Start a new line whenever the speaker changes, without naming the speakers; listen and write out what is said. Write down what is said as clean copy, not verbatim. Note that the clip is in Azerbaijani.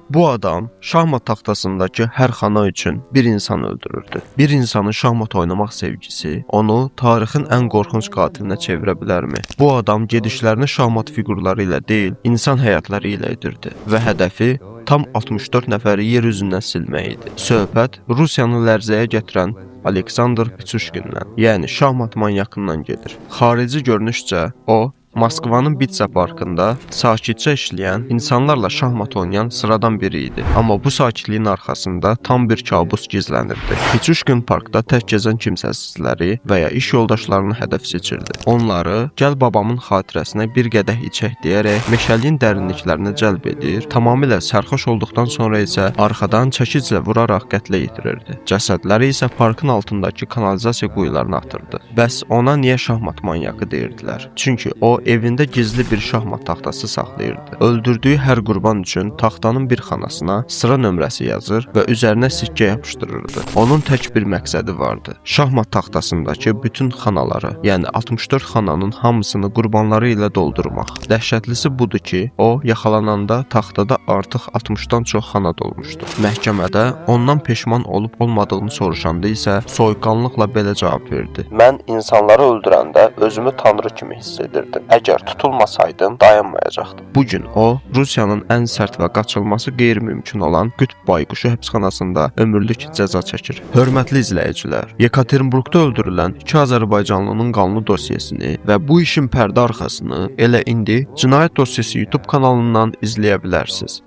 Bu adam şahmat taxtasındakı hər xana üçün bir insan öldürürdü. Bir insanın şahmat oynamaq sevgisi onu tarixin ən qorxunc qatilinə çevirə bilərmi? Bu adam gedişlərini şahmat fiqurları ilə deyil, insan həyatları ilə edirdi və hədəfi tam 64 nəfəri yer üzündən silmək idi. Söhbət Rusiyanı lərzəyə gətirən Aleksandr Piçuşkindən, yəni şahmat manyakından gedir. Xarici görünüşcə o, Moskvanın Bitsa parkında sakitcə işləyən, insanlarla şahmat oynayan sıradan biri idi. Amma bu sakitliyin arxasında tam bir kabus gizlənirdi. Piçuşkin parkda tək gəzən kimsəsizləri və ya iş yoldaşlarını hədəf seçirdi. Onları gəl babamın xatirəsinə bir qədəh içək deyərək meşəliyin dərinliklərinə cəlb edir, tamamilə sərxoş olduqdan sonra isə arxadan çəkiclə vuraraq qətlə yetirirdi. Cəsədləri isə parkın altındakı kanalizasiya quyularına atırdı. Bəs ona niyə şahmat manyakı deyirdilər? Çünki o evində gizli bir şahmat taxtası saxlayırdı. Öldürdüyü hər qurban üçün taxtanın bir xanasına sıra nömrəsi yazır və üzərinə sikkə yapışdırırdı. Onun tək bir məqsədi vardı. Şahmat taxtasındakı bütün xanaları, yəni 64 xananın hamısını qurbanları ilə doldurmaq. Dəhşətlisi budur ki, o yaxalananda taxtada artıq 60-dan çox xana dolmuşdu. Məhkəmədə ondan peşman olub-olmadığını soruşanda isə soyuqqanlıqla belə cavab verdi. Mən insanları öldürəndə özümü tanrı kimi hiss edirdim. Əgər tutulmasaydım, dayanmayacaqdım. Bugün o, Rusiyanın ən sərt və qaçılması qeyri-mümkün olan Qütb Bayquşu həbsxanasında ömürlük cəza çəkir. Hörmətli izləyicilər, Yekaterinburqda öldürülən 2 azərbaycanlının qanlı dosyasını və bu işin pərdə arxasını elə indi Cinayət Dosyası YouTube kanalından izləyə bilərsiniz.